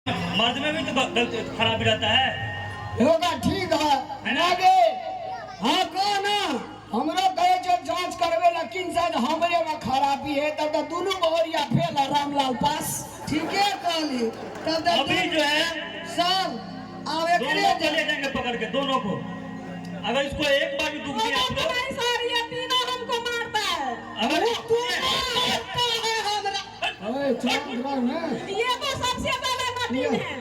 मर्द में भी तो खराबी रहता है। होगा ठीक है ना गे। हाँ कहो ना हमरो कहे जो जांच करवे लेकिन शायद हमरे में खराबी है तब तो दोनों बहरिया फेल रामलाल पास। ठीक है कहली तब तो अभी जो है सब अब दोनों को ले जाएंगे पकड़ के दोनों को। अगर इसको एक बार भी दुख दिया आप लोग सारी तीनों हमको मारता है। अगर तू मारता है हमरा। ओए चुप रहो ना। ये तो सबसे बड़ा नटीन है।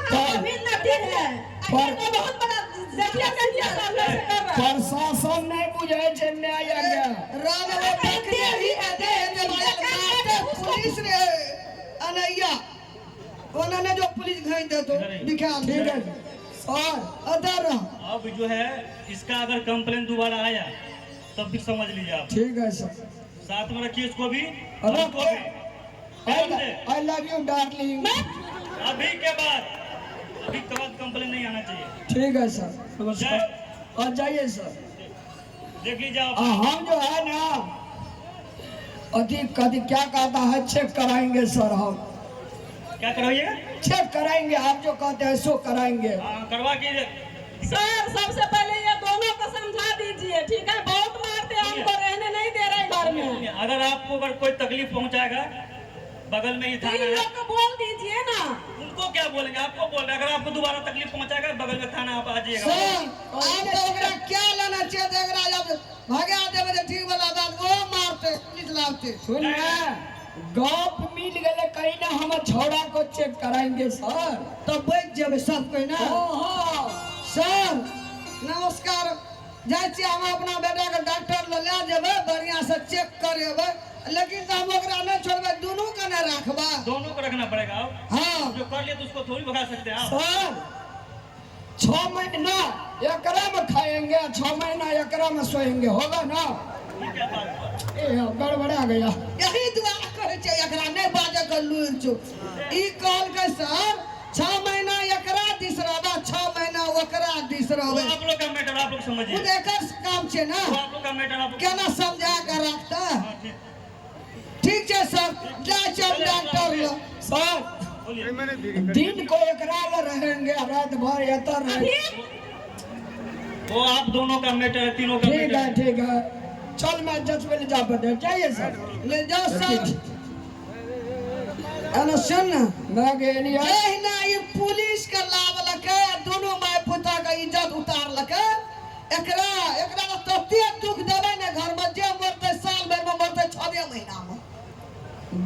पर अभी नटीन है। पर ये बहुत बड़ा जटिया कर दिया सामने से कर रहा है। प्रशासन नहीं बुझे छे न्याय आज्ञा। राम वो पकड़े ही दे दे मारते पुलिस रे अनैया उन्होंने जो पुलिस घाई दे तो दिखा ठीक है सर अदर अब जो है इसका अगर कंप्लेन दोबारा आया तब भी समझ लीजिए आप। ठीक है सर साथ में रखिए इसको भी अरे हमको भी। I love you darling. अभी के बाद कंप्लेन नहीं आना चाहिए। ठीक है सर नमस्कार और जाइए सर। देख लीजिए आप। हम जो है ना अधिक कभी क्या कहता है चेक कराएंगे सर। हम क्या करवाइएगा? चेक कराएंगे आप जो कहते हैं सो कराएंगे। करवा के सर सबसे पहले ये दोनों को समझा दीजिए ठीक है। बहुत मारते हैं हमको रहने नहीं दे रहे घर में। अगर आपको अगर कोई तकलीफ पहुंचाएगा बगल में ही थाना इन है लोग को बोल दीजिए ना। उनको क्या बोलेंगे आपको बोल रहे अगर आपको दोबारा तकलीफ पहुंचाएगा बगल में थाना आप आ जाइएगा। सर आप तो ओकरा क्या लेना चाहिए ओकरा जब भगा देबे तो ठीक वाला बात वो मारते पुलिस लाते सुन ना गप मिल गए कहीं ना हम छोड़ा को चेक कराएंगे सर। तब बैठ जाबे सब कोई ना। हाँ सर नमस्कार जाय छी हम अपना बेटा के डॉक्टर ले जेबे बढ़िया से चेक करेबे लेकिन तो हम ओकरा नहीं छोड़बे दोनों का ना रखबा। दोनों को रखना पड़ेगा आप। हाँ जो कर लिए तो उसको थोड़ी भगा सकते हैं आप। सर 6 महीना एकरा में खाएंगे 6 महीना एकरा में सोएंगे होगा ना। ये क्या बात है? ए गड़बड़ा गया। यही दुआ करे छै एकरा नहीं बाजे कर लूर छु ई कॉल के सर 6 महीना एकरा दिस रहबा 6 महीना ओकरा दिस रहबे। वो आप लोग का मैटर आप लोग समझिए। खुद एकर काम छै ना वो आप लोग का मैटर आप लोग केना समझा कर रखता। हाँ, ठीक। ठीक है सर जा चल डॉक्टर लो। सर बोलिए। दिन को एकरा ले रहेंगे रात भर एतर रहे। वो आप दोनों का मैटर है तीनों का मैटर है। ठीक है चल मैं जज में ले जा बदे जाइए सर। ले जाओ सर। अन सुन मैं गेलिया जहिना ये पुलिस के लाभ लके दोनों माय पुता का इज्जत उतार लके एकरा एकरा तो ते दुख देबे ने घर में जे मरते साल भर में मरते 6 महीना में।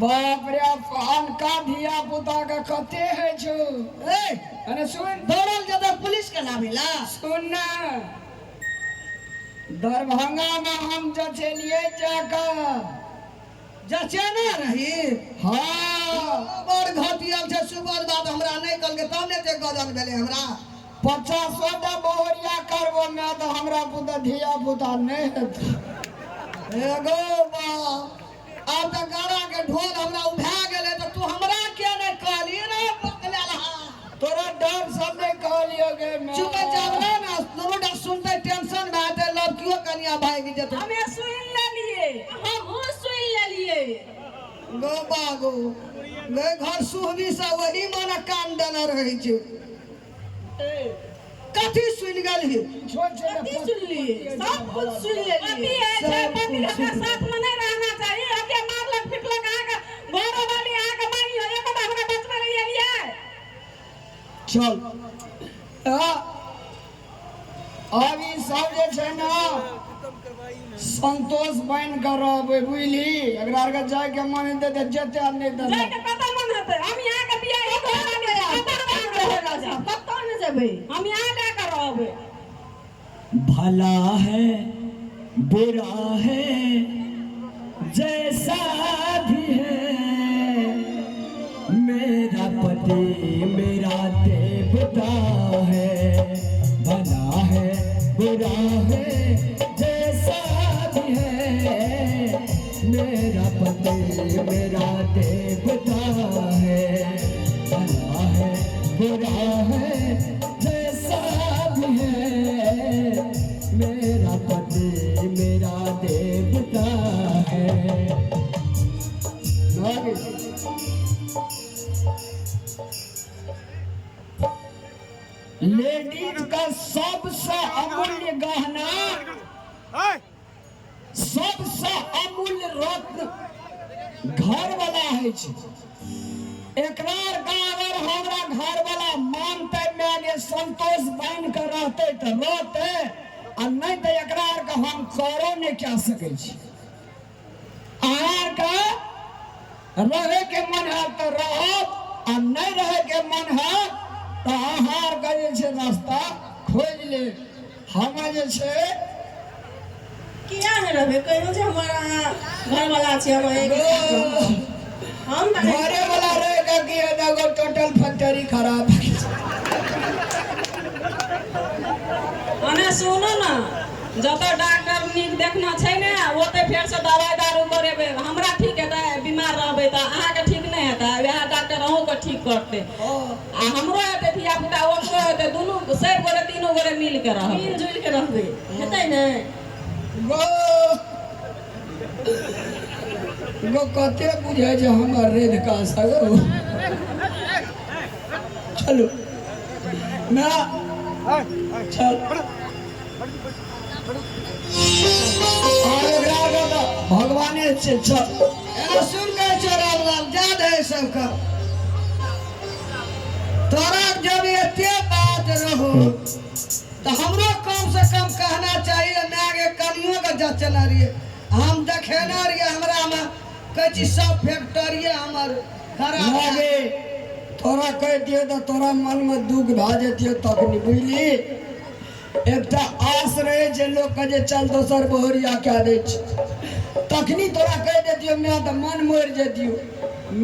बाप रे फान का धिया पुता का कते है जो। ए अरे सुन दौड़ल जब पुलिस के लाभ मिला सुन ना दरभंगा में हम जचेलिए जाकर जचे ना रही। हाँ बड़ घटिया छै सुबह बात हमरा नहीं कल के तब ने ते गजन भेले हमरा 50 बोहरिया करबो ना तो हमरा पुता धिया पुता नहीं है। एगो बा अब तो गाड़ा के ढोल हमरा उठा गेले तो तू हमरा क्या नहीं कहली रे पकले रहा। तोरा डर सब नहीं कहलियोगे मैं चुप जाब रे ना दोनों डा सुनते टेंशन में आते लव क्यों कनिया भाई जते हमें सुन ले लिए हम सुन ले लिए। गो बागो गे घर सुहबी से वही मन कान देना रही छै। कथी सुन गेली कथी सुन लिए सब कुछ सुन ले लिए। है पति के साथ में नहीं रहना चाहिए। आके मारलक पिटलक आके घरों वाली आके मारी हो एक बार हमरा बचपन में ले लिया। चल अभी सब जे छै ना संतोष बन कर रहबे बुझली। एकरा के जाय के मन दे दे जेते नहीं दे जाय के पता मन हेते हम यहाँ के बियाह ही घर वाली पता नहीं राजा पता नहीं जेबे हम यहाँ लेकर रहबे। भला है बुरा है जैसा भी है मेरा पति मेरा देवता है। भला है बुरा है जैसा भी है मेरा पति मेरा देवता है। भला है बुरा है जैसा भी है मेरा पति मेरा देवता है। लेडीज का सबसे अमूल्य गहना, सबसे अमूल्य रत्न घर वाला है। एकरा का अगर हमरा घर वाला मानते में संतोष बन कर रहते तो रहते, आ नहीं तो एकरा का हम करो नहीं क्या सके छी। आर का रहे के मन है तो रहो, आ नहीं रहे के मन है तो आहार का रास्ता खोज ले। हम किया है रहे कहियो जे हमारा घर वाला छे, हम घरे वाला रहेगा कि एगो टोटल फैक्ट्री खराब अने सुनो ना, जत डॉक्टर नीक देखना छै ने ओते फेर से दवाई दारू करेबे। हमरा ठीक हेतै, बीमार रहबे त अहाँ के ठीक नहीं हेतै, वह डॉक्टर अहूँ के ठीक करते। आ हमरो हेतै धिया पुता ओकरो हेतै, दुनू सब गोरे तीनों गोरे मिल के रहब, मिल जुल के रहबे, हेतै ने। गो कते बुझे जे हमर रेद का सगो। चलो ना चल भगवाने से चल। सुन के चोराम याद है सबका। तोरा जब एते बात रहो तो हमरो कम से कम कहना चाहिए। मैं आगे कनियों का जचना रहिए, हम देखेना रहिए हमरा में कची सब फैक्ट्री हमर खराब लागे। तोरा कह दिए तो तोरा मन में दुख भा जेतियो तखनी बुझली। एकटा आस रहे जे लोग के जे चल दोसर बहरिया कह दे तखनी तोरा कह देतियो मैं तो मन मोर जेतियो।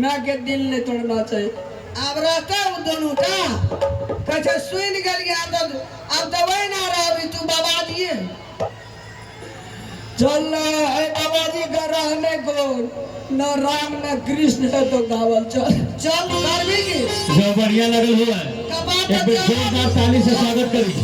मैं के दिल नहीं तोड़ना चाहिए। अब रहता वो दोनों का कहे सुन गलिए। अब दवाई ना रही तू बाबा दिए चल बाबाजी का रहने को न राम न कृष्ण है तो गावल चल चल करबी की जो बढ़िया लगल हुआ है, एक बेर जोरदार ताली से स्वागत करी।